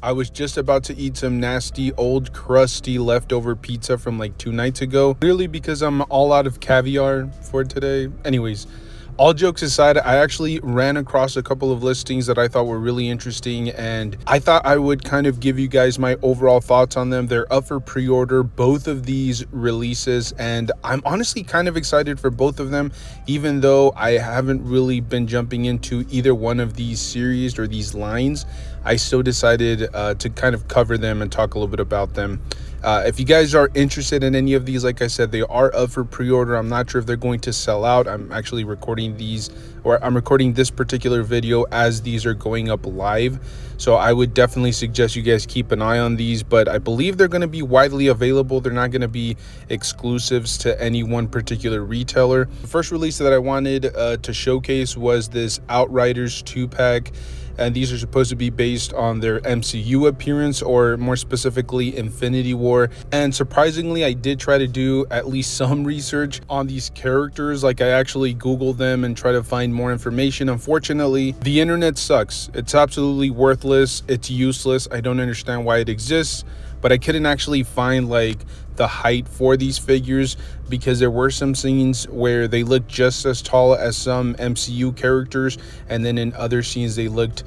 I was just about to eat some nasty, old, crusty leftover pizza from like 2 nights ago. Clearly because I'm all out of caviar for today. Anyways, all jokes aside, I actually ran across a couple of listings that I thought were really interesting, and I thought I would kind of give you guys my overall thoughts on them. They're up for pre-order, both of these releases, and I'm honestly kind of excited for both of them, even though I haven't really been jumping into either one of these series or these lines. I still decided to kind of cover them and talk a little bit about them. If you guys are interested in any of these, like I said, they are up for pre-order. I'm not sure if they're going to sell out. I'm actually recording these, or I'm recording this particular video as these are going up live. So I would definitely suggest you guys keep an eye on these, but I believe they're going to be widely available. They're not going to be exclusives to any one particular retailer. The first release that I wanted to showcase was this Outriders 2-pack. And these are supposed to be based on their MCU appearance, or more specifically Infinity War. And surprisingly, I did try to do at least some research on these characters. Like, I actually Googled them and try to find more information. Unfortunately, the internet sucks. It's absolutely worthless. It's useless. I don't understand why it exists, but I couldn't actually find like the height for these figures, because there were some scenes where they looked just as tall as some MCU characters, and then in other scenes they looked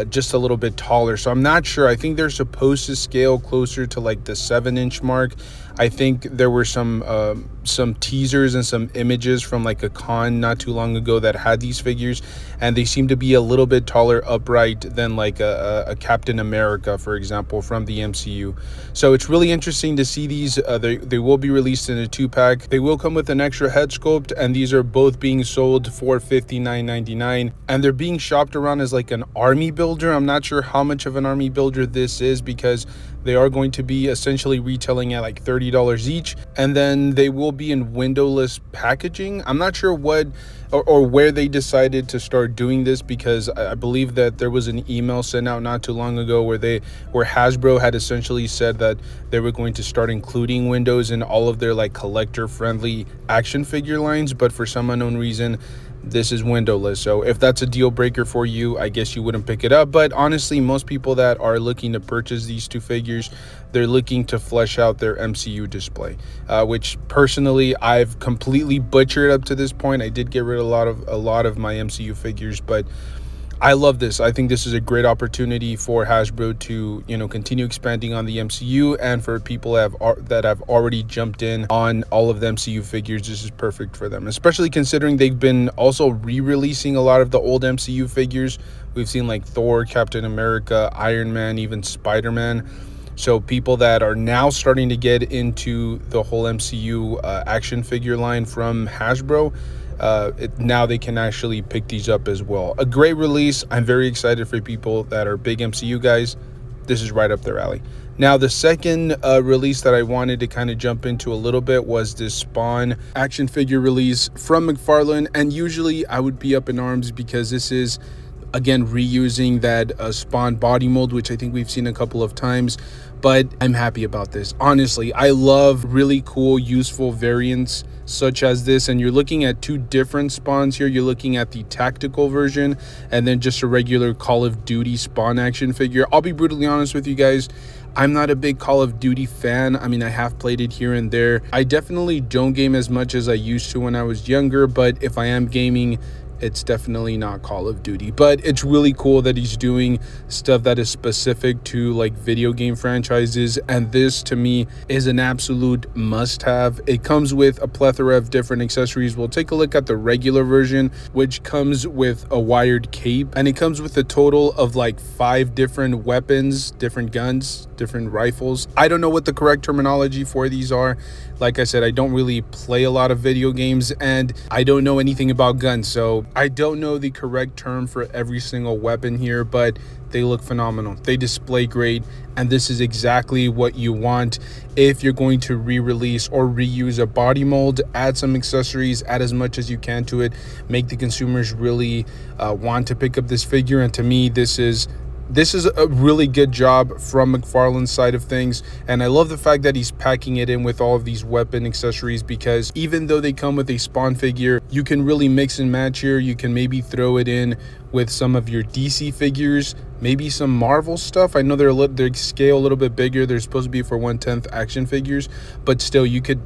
just a little bit taller. So I'm not sure. I think they're supposed to scale closer to like the 7-inch mark. I think there were some teasers and some images from like a con not too long ago that had these figures, and they seem to be a little bit taller upright than like a Captain America, for example, from the MCU. So it's really interesting to see these. They will be released in a 2-pack. They will come with an extra head sculpt, and these are both being sold for $59.99, and they're being shopped around as like an army builder. I'm not sure how much of an army builder this is, because they are going to be essentially retailing at like $30 each, and then they will be in windowless packaging. I'm not sure what or where they decided to start doing this, because I believe that there was an email sent out not too long ago where Hasbro had essentially said that they were going to start including windows in all of their like collector friendly action figure lines, but for some unknown reason this is windowless. So if that's a deal breaker for you, I guess you wouldn't pick it up. But honestly, most people that are looking to purchase these two figures, they're looking to flesh out their MCU display, which personally I've completely butchered up to this point. I did get rid of a lot of my MCU figures, but I love this. I think this is a great opportunity for Hasbro to, continue expanding on the MCU, and for people that have already jumped in on all of the MCU figures, this is perfect for them, especially considering they've been also re-releasing a lot of the old MCU figures. We've seen like Thor, Captain America, Iron Man, even Spider-Man. So people that are now starting to get into the whole MCU action figure line from Hasbro, now they can actually pick these up as well. A great release. I'm very excited for people that are big MCU guys. This is right up their alley. Now, the second release that I wanted to kind of jump into a little bit was this Spawn action figure release from McFarlane. And usually I would be up in arms, because this is, again, reusing that Spawn body mold, which I think we've seen a couple of times, but I'm happy about this. Honestly, I love really cool, useful variants such as this, and you're looking at two different Spawns here. You're looking at the tactical version, and then just a regular Call of Duty Spawn action figure. I'll be brutally honest with you guys, I'm not a big Call of Duty fan. I mean, I have played it here and there. I definitely don't game as much as I used to when I was younger, but if I am gaming, it's definitely not Call of Duty. But it's really cool that he's doing stuff that is specific to like video game franchises, and this to me is an absolute must-have. It comes with a plethora of different accessories. We'll take a look at the regular version, which comes with a wired cape, and it comes with a total of like 5 different weapons, different guns, different rifles. I don't know what the correct terminology for these are. Like I said, I don't really play a lot of video games, and I don't know anything about guns, so I don't know the correct term for every single weapon here, but they look phenomenal. They display great, and this is exactly what you want if you're going to re-release or reuse a body mold. Add some accessories, add as much as you can to it, make the consumers really want to pick up this figure. And to me, this is a really good job from McFarlane's side of things, and I love the fact that he's packing it in with all of these weapon accessories, because even though they come with a Spawn figure, you can really mix and match here. You can maybe throw it in with some of your DC figures, maybe some Marvel stuff. I know they scale a little bit bigger. They're supposed to be for 1/10 action figures, but still you could,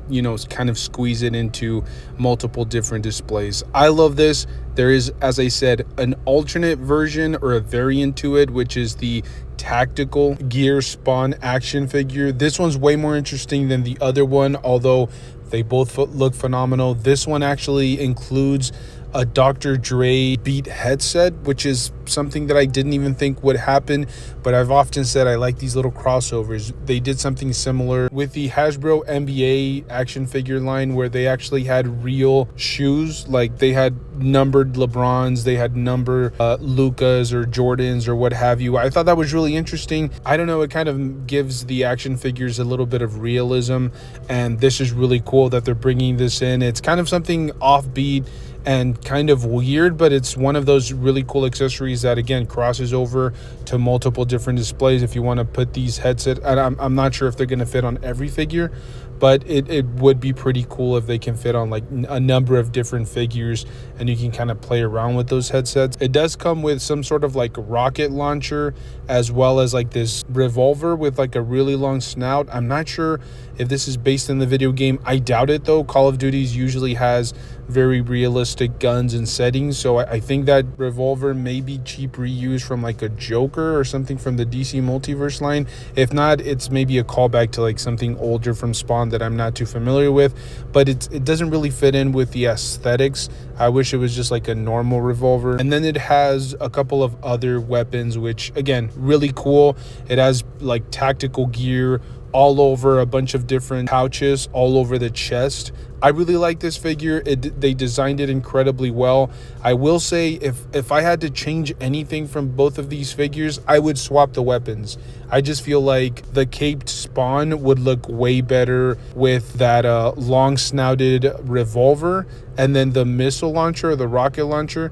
kind of squeeze it into multiple different displays. I love this. There is, as I said, an alternate version or a variant to it, which is the tactical gear Spawn action figure. This one's way more interesting than the other one, although they both look phenomenal. This one actually includes a Dr. Dre Beat headset, which is something that I didn't even think would happen, but I've often said I like these little crossovers. They did something similar with the Hasbro NBA action figure line, where they actually had real shoes. Like they had numbered LeBrons, they had numbered Lucas or Jordans or what have you. I thought that was really interesting. I don't know, it kind of gives the action figures a little bit of realism, and this is really cool that they're bringing this in. It's kind of something offbeat and kind of weird, but it's one of those really cool accessories that again crosses over to multiple different displays. If you want to put these headsets, and I'm not sure if they're going to fit on every figure, but it would be pretty cool if they can fit on like a number of different figures and you can kind of play around with those headsets. It does come with some sort of like rocket launcher, as well as like this revolver with like a really long snout. I'm not sure if this is based in the video game. I doubt it though. Call of Duty's usually has very realistic guns and settings, so I think that revolver may be cheap reuse from like a Joker or something from the DC Multiverse line. If not, it's maybe a callback to like something older from Spawn that I'm not too familiar with, but it doesn't really fit in with the aesthetics. I wish it was just like a normal revolver. And then it has a couple of other weapons, which again, really cool. It has like tactical gear all over, a bunch of different pouches all over the chest. I really like this figure. They designed it incredibly well. I will say, if I had to change anything from both of these figures, I would swap the weapons. I just feel like the caped Spawn would look way better with that long snouted revolver, and then the missile launcher, the rocket launcher,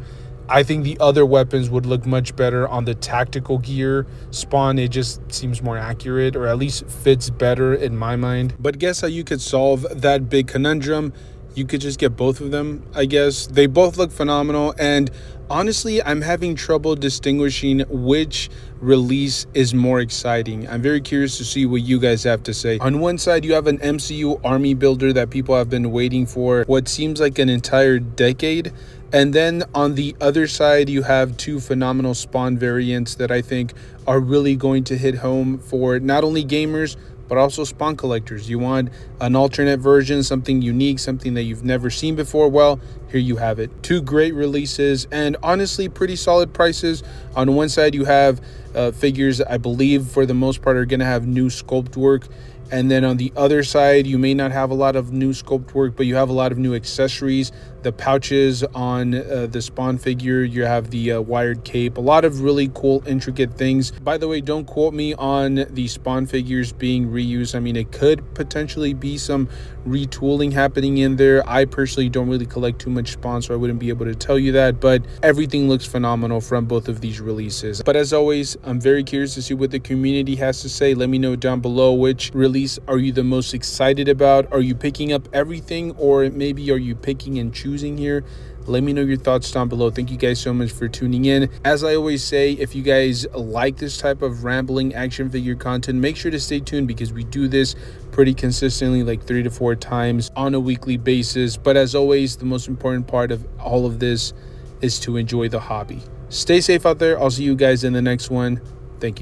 I think the other weapons would look much better on the tactical gear Spawn. It just seems more accurate, or at least fits better in my mind. But guess how you could solve that big conundrum? You could just get both of them, I guess. They both look phenomenal, and honestly, I'm having trouble distinguishing which release is more exciting. I'm very curious to see what you guys have to say. On one side, you have an MCU army builder that people have been waiting for what seems like an entire decade. And then on the other side, you have two phenomenal Spawn variants that I think are really going to hit home for not only gamers, but also Spawn collectors. You want an alternate version, something unique, something that you've never seen before? Well, here you have it. Two great releases, and honestly pretty solid prices. On one side, you have figures I believe for the most part are going to have new sculpt work. And then on the other side, you may not have a lot of new sculpt work, but you have a lot of new accessories. The pouches on the Spawn figure, you have the wired cape, a lot of really cool, intricate things. By the way, don't quote me on the Spawn figures being reused. I mean, it could potentially be some retooling happening in there. I personally don't really collect too much Spawn, so I wouldn't be able to tell you that, but everything looks phenomenal from both of these releases. But as always, I'm very curious to see what the community has to say. Let me know down below, which release are you the most excited about? Are you picking up everything, or maybe are you picking and choosing here? Let me know your thoughts down below. Thank you guys so much for tuning in. As I always say, if you guys like this type of rambling action figure content, make sure to stay tuned, because we do this pretty consistently, like 3 to 4 times on a weekly basis. But as always, the most important part of all of this is to enjoy the hobby. Stay safe out there. I'll see you guys in the next one. Thank you.